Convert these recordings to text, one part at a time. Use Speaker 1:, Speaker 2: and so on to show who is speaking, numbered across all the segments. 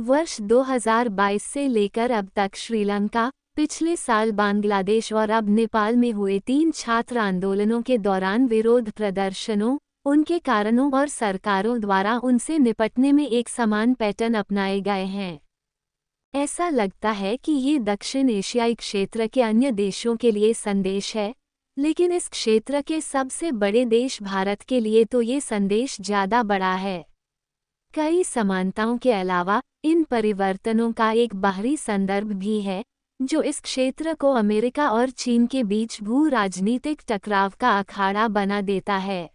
Speaker 1: वर्ष 2022 से लेकर अब तक श्रीलंका, पिछले साल बांग्लादेश और अब नेपाल में हुए 3 छात्र आंदोलनों के दौरान विरोध प्रदर्शनों, उनके कारणों और सरकारों द्वारा उनसे निपटने में एक समान पैटर्न अपनाए गए हैं। ऐसा लगता है कि ये दक्षिण एशियाई क्षेत्र के अन्य देशों के लिए संदेश है, लेकिन इस क्षेत्र के सबसे बड़े देश भारत के लिए तो ये संदेश ज़्यादा बड़ा है। कई समानताओं के अलावा इन परिवर्तनों का एक बाहरी संदर्भ भी है, जो इस क्षेत्र को अमेरिका और चीन के बीच भू-राजनीतिक टकराव का अखाड़ा बना देता है।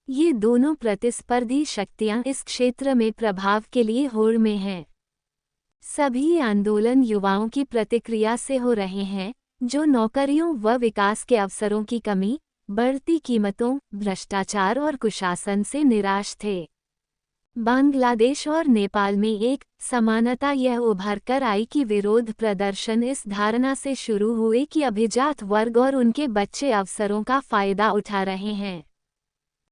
Speaker 1: ये दोनों प्रतिस्पर्धी शक्तियां इस क्षेत्र में प्रभाव के लिए होड़ में हैं। सभी आंदोलन युवाओं की प्रतिक्रिया से हो रहे हैं, जो नौकरियों व विकास के अवसरों की कमी, बढ़ती कीमतों, भ्रष्टाचार और कुशासन से निराश थे। बांग्लादेश और नेपाल में एक समानता यह उभर कर आई कि विरोध प्रदर्शन इस धारणा से शुरू हुए कि अभिजात वर्ग और उनके बच्चे अवसरों का फायदा उठा रहे हैं।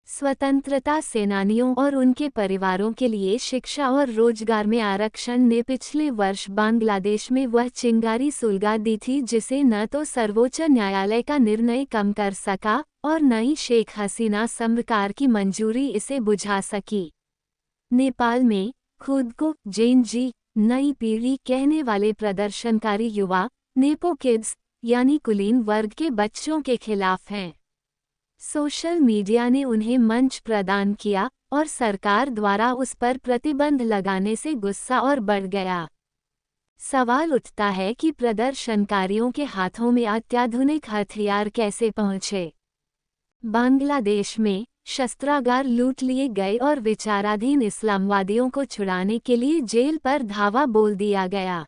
Speaker 1: स्वतंत्रता सेनानियों और उनके परिवारों के लिए शिक्षा और रोजगार में आरक्षण ने पिछले वर्ष बांग्लादेश में वह चिंगारी सुलगा दी थी जिसे न तो सर्वोच्च न्यायालय का निर्णय कम कर सका और न ही शेख हसीना सरकार की मंजूरी इसे बुझा सकी। नेपाल में खुद को जेन जी नई पीढ़ी कहने वाले प्रदर्शनकारी युवा नेपो किड्स यानी कुलीन वर्ग के बच्चों के खिलाफ हैं। सोशल मीडिया ने उन्हें मंच प्रदान किया और सरकार द्वारा उस पर प्रतिबंध लगाने से गुस्सा और बढ़ गया। सवाल उठता है कि प्रदर्शनकारियों के हाथों में अत्याधुनिक हथियार कैसे पहुंचे। बांग्लादेश में शस्त्रागार लूट लिए गए और विचाराधीन इस्लामवादियों को छुड़ाने के लिए जेल पर धावा बोल दिया गया।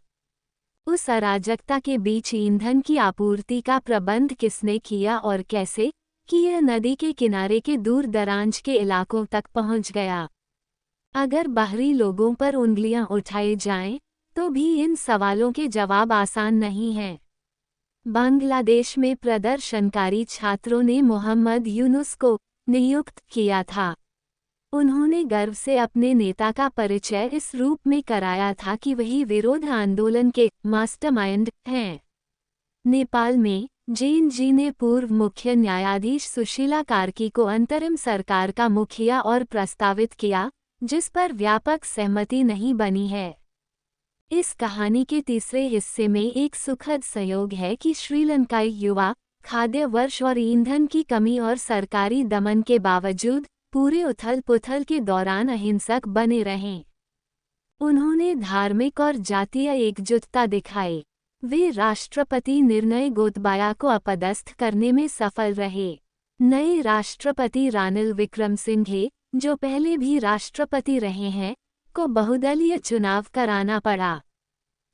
Speaker 1: उस अराजकता के बीच ईंधन की आपूर्ति का प्रबंध किसने किया और कैसे, कि यह नदी के किनारे के दूर दराज के इलाकों तक पहुंच गया। अगर बाहरी लोगों पर उंगलियां उठाई जाएं, तो भी इन सवालों के जवाब आसान नहीं हैं। बांग्लादेश में प्रदर्शनकारी छात्रों ने मोहम्मद यूनुस को नियुक्त किया था। उन्होंने गर्व से अपने नेता का परिचय इस रूप में कराया था कि वही विरोध आंदोलन के मास्टरमाइंड हैं। नेपाल में जेन जी ने पूर्व मुख्य न्यायाधीश सुशीला कार्की को अंतरिम सरकार का मुखिया और प्रस्तावित किया, जिस पर व्यापक सहमति नहीं बनी है। इस कहानी के तीसरे हिस्से में एक सुखद संयोग है कि श्रीलंकाई युवा खाद्य वर्ष और ईंधन की कमी और सरकारी दमन के बावजूद पूरे उथल-पुथल के दौरान अहिंसक बने रहें। उन्होंने धार्मिक और जातीय एकजुटता दिखाई। वे राष्ट्रपति निर्णय गोतबाया को अपदस्थ करने में सफल रहे। नए राष्ट्रपति रानिल विक्रमसिंघे, जो पहले भी राष्ट्रपति रहे हैं, को बहुदलीय चुनाव कराना पड़ा।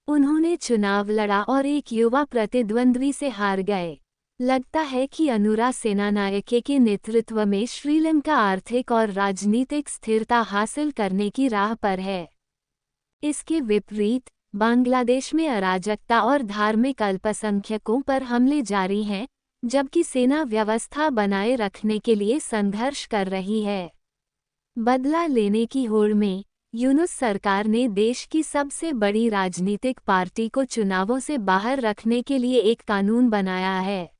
Speaker 1: उन्होंने चुनाव लड़ा और एक युवा प्रतिद्वंद्वी से हार गए। लगता है कि अनुरा सेनानायके के नेतृत्व में श्रीलंका आर्थिक और राजनीतिक स्थिरता हासिल करने की राह पर है। इसके विपरीत बांग्लादेश में अराजकता और धार्मिक अल्पसंख्यकों पर हमले जारी हैं, जबकि सेना व्यवस्था बनाए रखने के लिए संघर्ष कर रही है। बदला लेने की होड़ में यूनुस सरकार ने देश की सबसे बड़ी राजनीतिक पार्टी को चुनावों से बाहर रखने के लिए एक कानून बनाया है।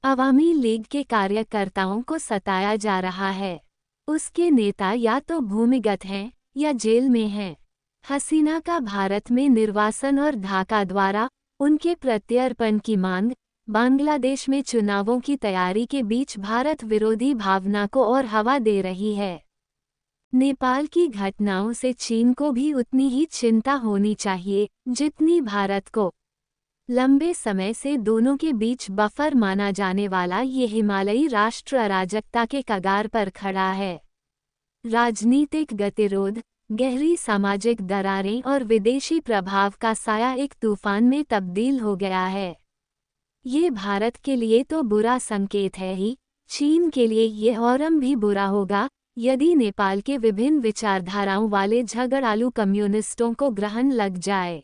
Speaker 1: अवामी लीग के कार्यकर्ताओं को सताया जा रहा है। उसके नेता या तो भूमिगत हैं या जेल में हैं। हसीना का भारत में निर्वासन और ढाका द्वारा उनके प्रत्यर्पण की मांग बांग्लादेश में चुनावों की तैयारी के बीच भारत विरोधी भावना को और हवा दे रही है। नेपाल की घटनाओं से चीन को भी उतनी ही चिंता होनी चाहिए जितनी भारत को। लंबे समय से दोनों के बीच बफर माना जाने वाला ये हिमालयी राष्ट्र अराजकता के कगार पर खड़ा है। राजनीतिक गतिरोध, गहरी सामाजिक दरारें और विदेशी प्रभाव का साया एक तूफान में तब्दील हो गया है। ये भारत के लिए तो बुरा संकेत है ही, चीन के लिए ये और भी बुरा होगा यदि नेपाल के विभिन्न विचारधाराओं वाले झगड़ालू कम्युनिस्टों को ग्रहण लग जाए।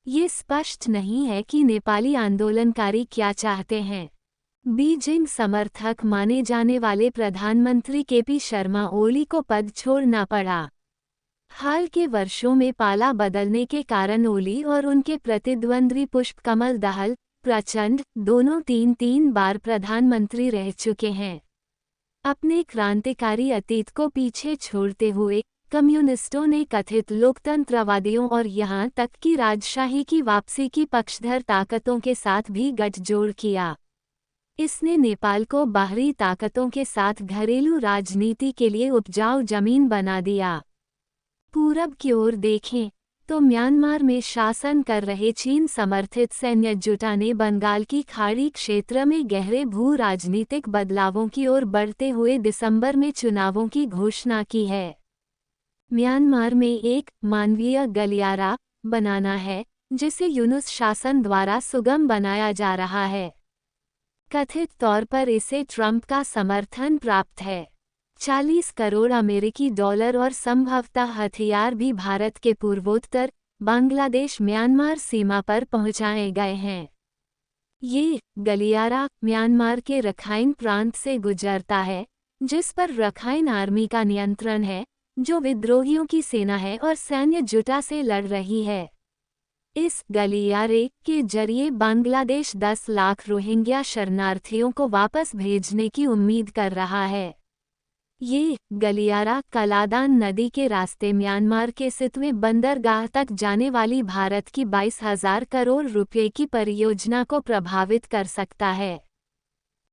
Speaker 1: ये स्पष्ट नहीं है कि नेपाली आंदोलनकारी क्या चाहते हैं। बीजिंग समर्थक माने जाने वाले प्रधानमंत्री केपी शर्मा ओली को पद छोड़ना पड़ा। हाल के वर्षों में पाला बदलने के कारण ओली और उनके प्रतिद्वंद्वी पुष्पकमल दहल प्रचंड दोनों तीन तीन बार प्रधानमंत्री रह चुके हैं। अपने क्रांतिकारी अतीत को पीछे छोड़ते हुए कम्युनिस्टों ने कथित लोकतंत्रवादियों और यहाँ तक कि राजशाही की वापसी की पक्षधर ताकतों के साथ भी गठजोड़ किया। इसने नेपाल को बाहरी ताकतों के साथ घरेलू राजनीति के लिए उपजाऊ जमीन बना दिया। पूरब की ओर देखें तो म्यांमार में शासन कर रहे चीन समर्थित सैन्य जुटा ने बंगाल की खाड़ी क्षेत्र में गहरे भू राजनीतिक बदलावों की ओर बढ़ते हुए दिसंबर में चुनावों की घोषणा की है। म्यांमार में एक मानवीय गलियारा बनाना है जिसे यूनुस शासन द्वारा सुगम बनाया जा रहा है। कथित तौर पर इसे ट्रंप का समर्थन प्राप्त है। 40 करोड़ अमेरिकी डॉलर और संभवतः हथियार भी भारत के पूर्वोत्तर बांग्लादेश म्यांमार सीमा पर पहुंचाए गए हैं। ये गलियारा म्यांमार के रखाइन प्रांत से गुजरता है जिस पर रखाइन आर्मी का नियंत्रण है जो विद्रोहियों की सेना है और सैन्य जुटा से लड़ रही है। इस गलियारे के जरिए बांग्लादेश 10 लाख रोहिंग्या शरणार्थियों को वापस भेजने की उम्मीद कर रहा है। ये गलियारा कलादान नदी के रास्ते म्यांमार के सितवे बंदरगाह तक जाने वाली भारत की 22,000 करोड़ रुपए की परियोजना को प्रभावित कर सकता है।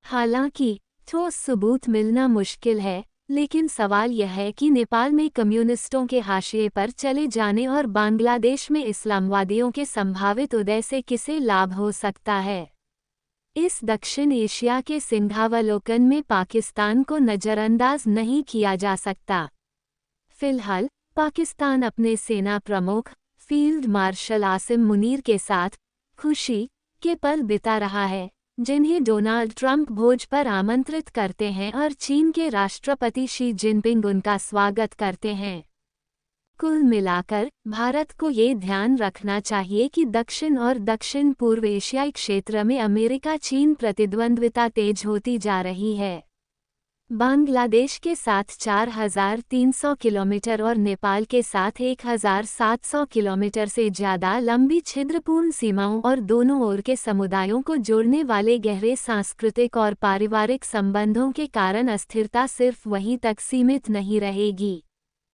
Speaker 1: हालांकि ठोस सबूत मिलना मुश्किल है, लेकिन सवाल यह है कि नेपाल में कम्युनिस्टों के हाशिए पर चले जाने और बांग्लादेश में इस्लामवादियों के संभावित उदय से किसे लाभ हो सकता है। इस दक्षिण एशिया के सिंहावलोकन में पाकिस्तान को नज़रअंदाज नहीं किया जा सकता। फिलहाल पाकिस्तान अपने सेना प्रमुख फील्ड मार्शल आसिम मुनीर के साथ खुशी के पल बिता रहा है, जिन्हें डोनाल्ड ट्रंप भोज पर आमंत्रित करते हैं और चीन के राष्ट्रपति शी जिनपिंग उनका स्वागत करते हैं। कुल मिलाकर भारत को ये ध्यान रखना चाहिए कि दक्षिण और दक्षिण पूर्व एशियाई क्षेत्र में अमेरिका चीन प्रतिद्वंद्विता तेज होती जा रही है। बांग्लादेश के साथ 4,300 किलोमीटर और नेपाल के साथ 1,700 किलोमीटर से ज़्यादा लंबी छिद्रपूर्ण सीमाओं और दोनों ओर के समुदायों को जोड़ने वाले गहरे सांस्कृतिक और पारिवारिक संबंधों के कारण अस्थिरता सिर्फ वहीं तक सीमित नहीं रहेगी।